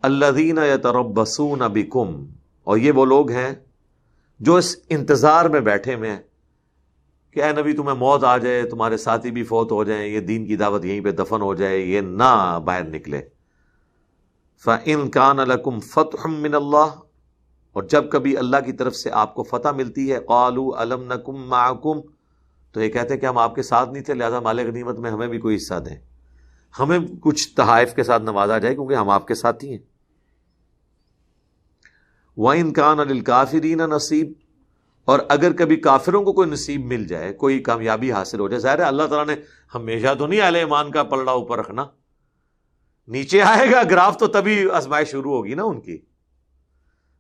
الذین یتربصون بکم، اور یہ وہ لوگ ہیں جو اس انتظار میں بیٹھے ہوئے ہیں کہ اے نبی تمہیں موت آ جائے، تمہارے ساتھی بھی فوت ہو جائیں، یہ دین کی دعوت یہیں پہ دفن ہو جائے، یہ نہ باہر نکلے۔ فَإِن كَانَ لَكُمْ فَتْحٌ مِّنَ اللَّهِ، اور جب کبھی اللہ کی طرف سے آپ کو فتح ملتی ہے، قَالُوا أَلَمْ نَكُن مَّعَكُمْ، تو یہ کہتے ہیں کہ ہم آپ کے ساتھ نہیں تھے، لہذا مال غنیمت میں ہمیں بھی کوئی حصہ دیں، ہمیں کچھ تحائف کے ساتھ نوازا جائے کیونکہ ہم آپ کے ساتھی ہیں۔ وَإِن كَانَ لِلْكَافِرِينَ نَصِيب، اور اگر کبھی کافروں کو کوئی نصیب مل جائے، کوئی کامیابی حاصل ہو جائے، ظاہر ہے اللہ تعالیٰ نے ہمیشہ تو نہیں اہل ایمان کا پلڑا اوپر رکھنا، نیچے آئے گا گراف تو تبھی آزمائش شروع ہوگی نا ان کی۔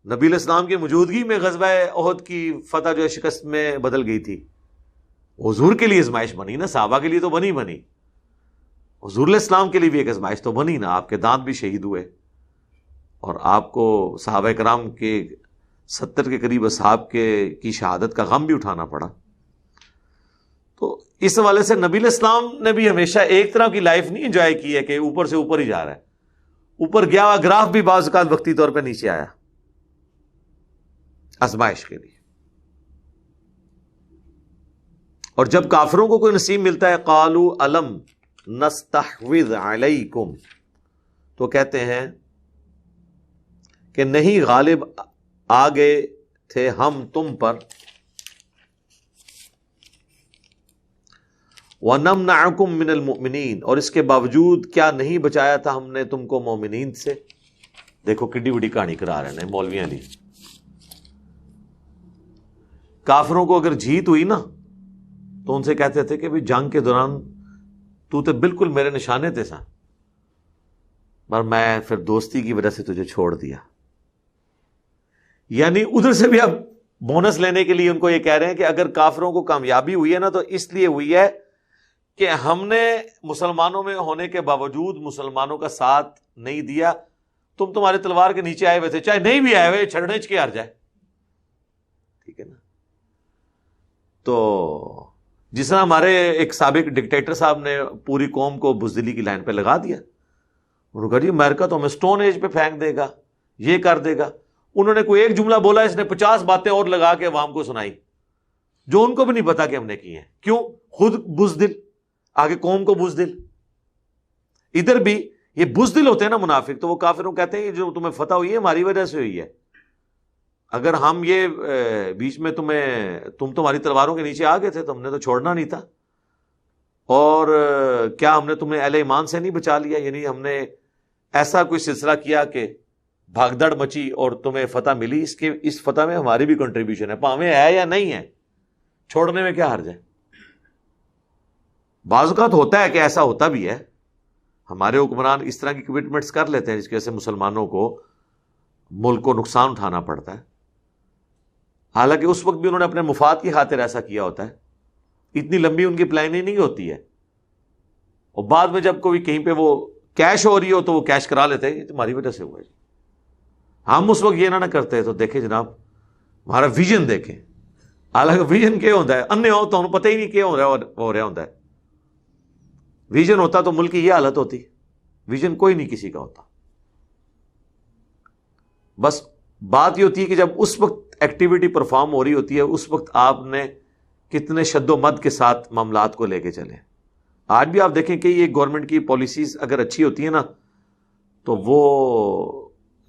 نبی علیہ السلام کی موجودگی میں غزوہ احد کی فتح جو ہے شکست میں بدل گئی تھی، حضور کے لیے آزمائش بنی نا، صحابہ کے لیے تو بنی حضور علیہ السلام کے لیے بھی ایک آزمائش تو بنی نا، آپ کے دانت بھی شہید ہوئے اور آپ کو صحابہ کرام کے 70 کے قریب اصحاب کی شہادت کا غم بھی اٹھانا پڑا۔ تو اس حوالے سے نبی علیہ السلام نے بھی ہمیشہ ایک طرح کی لائف نہیں انجوائے کی ہے کہ اوپر سے اوپر ہی جا رہا ہے، اوپر گیا ہوا گراف بھی بعض اوقات وقتی طور پہ نیچے آیا آزمائش کے لیے۔ اور جب کافروں کو کوئی نصیب ملتا ہے، قالوا الم نستحوذ علیکم، تو کہتے ہیں کہ نہیں غالب آ گئے تھے ہم تم پر، وَنَمْنَعَكُمْ مِنَ الْمُؤْمِنِينَ، اور اس کے باوجود کیا نہیں بچایا تھا ہم نے تم کو مومنین سے۔ دیکھو کڈی بڑی کہانی کرا رہے ہیں مولویاں لی۔ کافروں کو اگر جیت ہوئی نا تو ان سے کہتے تھے کہ بھی جنگ کے دوران تو بالکل میرے نشانے تھے سا، پر میں پھر دوستی کی وجہ سے تجھے چھوڑ دیا۔ یعنی ادھر سے بھی اب بونس لینے کے لیے ان کو یہ کہہ رہے ہیں کہ اگر کافروں کو کامیابی ہوئی ہے نا تو اس لیے ہوئی ہے کہ ہم نے مسلمانوں میں ہونے کے باوجود مسلمانوں کا ساتھ نہیں دیا، تمہارے تلوار کے نیچے آئے ہوئے تھے، چاہے نہیں بھی آئے ہوئے، چھڑنے کے ہار جائے، ٹھیک ہے نا۔ تو جس طرح ہمارے ایک سابق ڈکٹیٹر صاحب نے پوری قوم کو بزدلی کی لائن پہ لگا دیا، انہوں نے کہا جی امریکہ تو ہمیں سٹون ایج پہ پھینک دے گا، یہ کر دے گا۔ انہوں نے کوئی ایک جملہ بولا، اس نے 50 باتیں اور لگا کے عوام کو سنائی جو ان کو بھی نہیں پتا کہ ہم نے کی ہیں۔ کیوں؟ خود بزدل، آگے قوم کو بزدل۔ ادھر بھی یہ بزدل ہوتے ہیں نا منافق، تو وہ کافروں کہتے ہیں کہ جو تمہیں فتح ہوئی ہے ہماری وجہ سے ہوئی ہے، اگر ہم یہ بیچ میں تم تمہاری تلواروں کے نیچے آ گئے تھے تو ہم نے تو چھوڑنا نہیں تھا، اور کیا ہم نے تمہیں اہل ایمان سے نہیں بچا لیا؟ یعنی ہم نے ایسا کوئی سلسلہ کیا کہ بھاگدڑ مچی اور تمہیں فتح ملی، اس فتح میں ہماری بھی کنٹریبیوشن ہے، پاویں ہے یا نہیں ہے، چھوڑنے میں کیا حرج ہے؟ بعض اوقات ہوتا ہے کہ ایسا ہوتا بھی ہے، ہمارے حکمران اس طرح کی کمٹمنٹس کر لیتے ہیں جس کی وجہ سے مسلمانوں کو ملک کو نقصان اٹھانا پڑتا ہے، حالانکہ اس وقت بھی انہوں نے اپنے مفاد کی خاطر ایسا کیا ہوتا ہے، اتنی لمبی ان کی پلاننگ نہیں ہوتی ہے، اور بعد میں جب کوئی کہیں پہ وہ کیش ہو رہی ہو تو وہ کیش کرا لیتے ہیں، یہ تمہاری وجہ سے ہوا ہے۔ ہم اس وقت یہ نہ کرتے تو دیکھیں جناب ہمارا ویژن دیکھیں، حالانکہ ویژن کیا ہوتا ہے، انے ہو تو انہوں پتہ ہی نہیں کیا ہو رہا ہوتا ہے۔ ویژن ہوتا تو ملک کی یہ حالت ہوتی، ویژن کوئی نہیں کسی کا ہوتا۔ بس بات یہ ہوتی ہے کہ جب اس وقت ایکٹیویٹی پرفارم ہو رہی ہوتی ہے، اس وقت آپ نے کتنے شد و مد کے ساتھ معاملات کو لے کے چلیں۔ آج بھی آپ دیکھیں کہ یہ گورنمنٹ کی پالیسیز اگر اچھی ہوتی ہیں نا تو وہ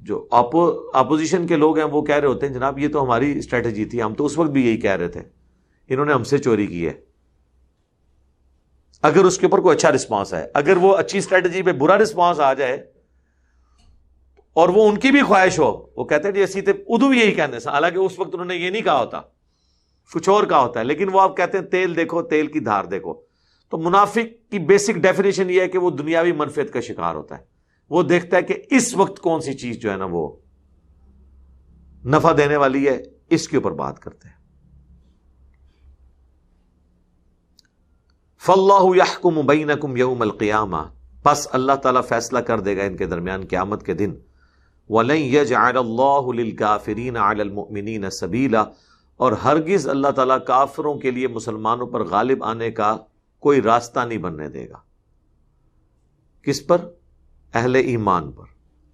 جو اپوزیشن کے لوگ ہیں وہ کہہ رہے ہوتے ہیں جناب یہ تو ہماری اسٹریٹجی تھی، ہم تو اس وقت بھی یہی کہہ رہے تھے، انہوں نے ہم سے چوری کی ہے۔ اگر اس کے اوپر کوئی اچھا رسپانس ہے، اگر وہ اچھی اسٹریٹجی پہ برا رسپانس آ جائے اور وہ ان کی بھی خواہش ہو، وہ کہتے ہیں جی اسی تے ادو بھی یہی کہنے سے، حالانکہ اس وقت انہوں نے یہ نہیں کہا ہوتا، کچھ اور کہا ہوتا ہے، لیکن وہ آپ کہتے ہیں تیل دیکھو تیل کی دھار دیکھو۔ تو منافق کی بیسک ڈیفینیشن یہ ہے کہ وہ دنیاوی منفعت کا شکار ہوتا ہے، وہ دیکھتا ہے کہ اس وقت کون سی چیز جو ہے نا وہ نفع دینے والی ہے، اس کے اوپر بات کرتے ہیں۔ فَاللَّهُ يَحْكُمُ بَيْنَكُمْ يَوْمَ الْقِيَامَةِ، پس اللہ تعالیٰ فیصلہ کر دے گا ان کے درمیان قیامت کے دن۔ وَلَن يَجْعَلَ اللَّهُ لِلْكَافِرِينَ عَلَى الْمُؤْمِنِينَ سَبِيلًا، اور ہرگز اللہ تعالیٰ کافروں کے لیے مسلمانوں پر غالب آنے کا کوئی راستہ نہیں بننے دے گا۔ کس پر؟ اہل ایمان پر۔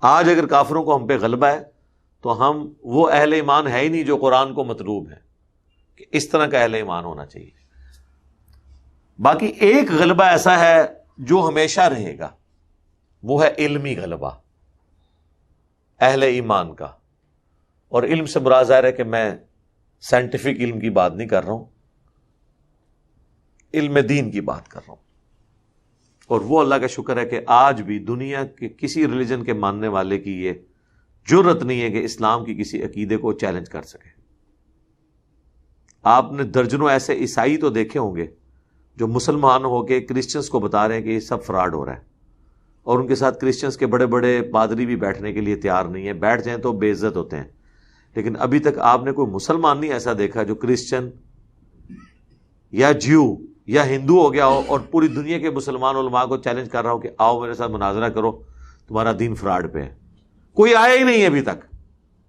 آج اگر کافروں کو ہم پہ غلبہ ہے تو ہم وہ اہل ایمان ہے ہی نہیں جو قرآن کو مطلوب ہے کہ اس طرح کا اہل ایمان ہونا چاہیے. باقی ایک غلبہ ایسا ہے جو ہمیشہ رہے گا، وہ ہے علمی غلبہ اہل ایمان کا. اور علم سے مراد ظاہر ہے کہ میں سائنٹیفک علم کی بات نہیں کر رہا ہوں، علم دین کی بات کر رہا ہوں. اور وہ اللہ کا شکر ہے کہ آج بھی دنیا کے کسی ریلیجن کے ماننے والے کی یہ جرت نہیں ہے کہ اسلام کی کسی عقیدے کو چیلنج کر سکے. آپ نے درجنوں ایسے عیسائی تو دیکھے ہوں گے جو مسلمان ہو کے کرسچنس کو بتا رہے ہیں کہ یہ سب فراڈ ہو رہا ہے، اور ان کے ساتھ کرسچنس کے بڑے بڑے پادری بھی بیٹھنے کے لیے تیار نہیں ہیں، بیٹھ جائیں تو بے عزت ہوتے ہیں. لیکن ابھی تک آپ نے کوئی مسلمان نہیں ایسا دیکھا جو کرسچن یا جیو یا ہندو ہو گیا ہو اور پوری دنیا کے مسلمان علماء کو چیلنج کر رہا ہو کہ آؤ میرے ساتھ مناظرہ کرو، تمہارا دین فراڈ پہ ہے. کوئی آیا ہی نہیں ہے ابھی تک،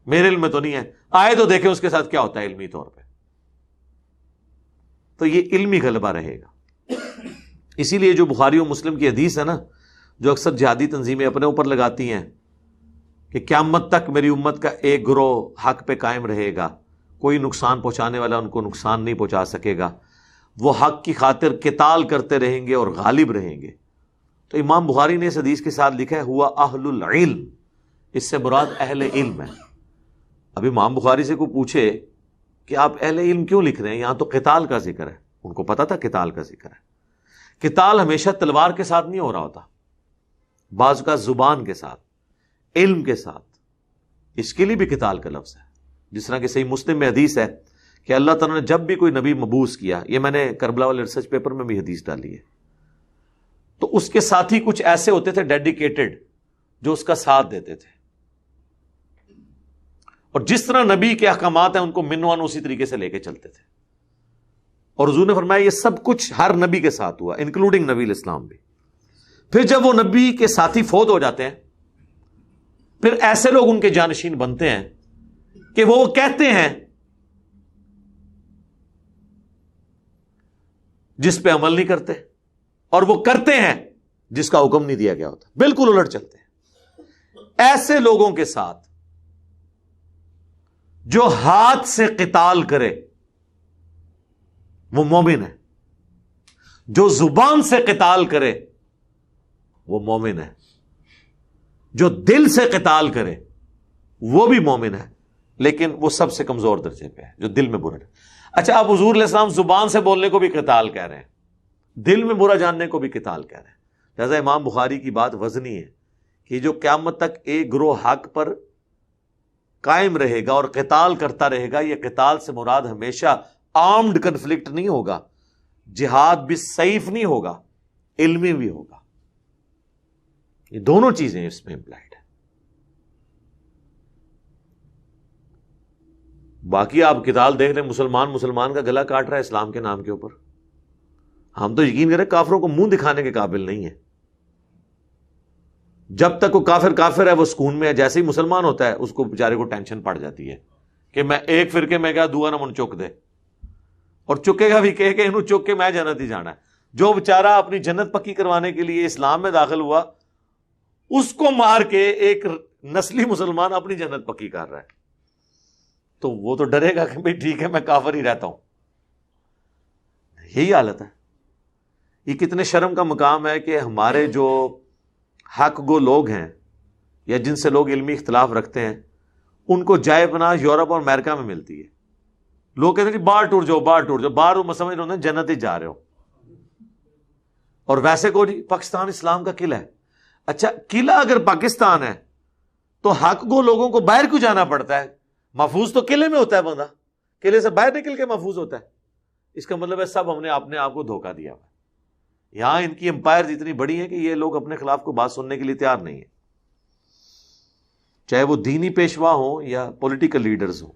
میرے علم میں تو نہیں ہے. آئے تو دیکھیں اس کے ساتھ کیا ہوتا ہے علمی طور پہ. تو یہ علمی غلبہ رہے گا. اسی لیے جو بخاری و مسلم کی حدیث ہے نا، جو اکثر جہادی تنظیمیں اپنے اوپر لگاتی ہیں کہ قیامت تک میری امت کا ایک گروہ حق پہ قائم رہے گا، کوئی نقصان پہنچانے والا ان کو نقصان نہیں پہنچا سکے گا، وہ حق کی خاطر قتال کرتے رہیں گے اور غالب رہیں گے. تو امام بخاری نے اس حدیث کے ساتھ لکھا ہے ہوا اہل العلم، اس سے مراد اہل علم ہے. اب امام بخاری سے کوئی پوچھے کہ آپ اہل علم کیوں لکھ رہے ہیں، یہاں تو قتال کا ذکر ہے. ان کو پتا تھا قتال کا ذکر ہے. قتال ہمیشہ تلوار کے ساتھ نہیں ہو رہا ہوتا، بعض کا زبان کے ساتھ، علم کے ساتھ. اس کے لیے بھی قتال کا لفظ ہے. جس طرح کہ صحیح مسلم میں حدیث ہے کہ اللہ تعالیٰ نے جب بھی کوئی نبی مبعوث کیا، یہ میں نے کربلا والے ریسرچ پیپر میں بھی حدیث ڈالی ہے، تو اس کے ساتھی کچھ ایسے ہوتے تھے ڈیڈیکیٹڈ جو اس کا ساتھ دیتے تھے. اور جس طرح نبی کے احکامات ہیں ان کو منوان اسی طریقے سے لے کے چلتے تھے. اور حضور نے فرمایا یہ سب کچھ ہر نبی کے ساتھ ہوا، انکلوڈنگ نبی الاسلام بھی. پھر جب وہ نبی کے ساتھی فوت ہو جاتے ہیں، پھر ایسے لوگ ان کے جانشین بنتے ہیں کہ وہ کہتے ہیں جس پہ عمل نہیں کرتے، اور وہ کرتے ہیں جس کا حکم نہیں دیا گیا ہوتا. بالکل الٹ چلتے ہیں. ایسے لوگوں کے ساتھ جو ہاتھ سے قتال کرے وہ مومن ہے، جو زبان سے قتال کرے وہ مومن ہے، جو دل سے قتال کرے وہ بھی مومن ہے، لیکن وہ سب سے کمزور درجے پہ ہے جو دل میں برا ہے. اچھا، اب حضور علیہ السلام زبان سے بولنے کو بھی قتال کہہ رہے ہیں، دل میں برا جاننے کو بھی قتال کہہ رہے ہیں. لہذا امام بخاری کی بات وزنی ہے کہ جو قیامت تک ایک گروہ حق پر قائم رہے گا اور قتال کرتا رہے گا، یہ قتال سے مراد ہمیشہ آرمڈ کنفلکٹ نہیں ہوگا، جہاد بھی سیف نہیں ہوگا، علمی بھی ہوگا. یہ دونوں چیزیں اس میں امپلائڈ ہیں. باقی آپ قتال دیکھ رہے ہیں، مسلمان کا گلا کاٹ رہا ہے اسلام کے نام کے اوپر. ہم تو یقین کریں کافروں کو منہ دکھانے کے قابل نہیں ہے. جب تک وہ کافر ہے وہ سکون میں ہے. جیسے ہی مسلمان ہوتا ہے اس کو بیچارے کو ٹینشن پڑ جاتی ہے کہ میں ایک فرقے میں گیا دعا نہ من چک دے، اور چکے گا بھی کہ انہوں چک کے میں جنت ہی جانا ہے. جو بیچارہ اپنی جنت پکی کروانے کے لیے اسلام میں داخل ہوا، اس کو مار کے ایک نسلی مسلمان اپنی جنت پکی کر رہا ہے، تو وہ تو ڈرے گا کہ بھئی ٹھیک ہے میں کافر ہی رہتا ہوں. یہی حالت ہے. یہ کتنے شرم کا مقام ہے کہ ہمارے جو حق گو لوگ ہیں یا جن سے لوگ علمی اختلاف رکھتے ہیں، ان کو جائے پناہ یورپ اور امریکہ میں ملتی ہے. لوگ کہتے ہیں باہر ٹور جاؤ، باہر وہ سمجھ رہے ہیں جنت ہی جا رہے ہو. اور ویسے کو جی پاکستان اسلام کا قلعہ ہے. اچھا، قلعہ اگر پاکستان ہے تو حق گو لوگوں کو باہر کیوں جانا پڑتا ہے؟ محفوظ تو قلعے میں ہوتا ہے بندہ، قلعے سے باہر نکل کے محفوظ ہوتا ہے. اس کا مطلب ہے سب ہم نے اپنے آپ کو دھوکہ دیا ہوا ہے. یہاں ان کی امپائر اتنی بڑی ہے کہ یہ لوگ اپنے خلاف کو بات سننے کے لیے تیار نہیں ہے، چاہے وہ دینی پیشوا ہوں یا پولیٹیکل لیڈرز ہوں.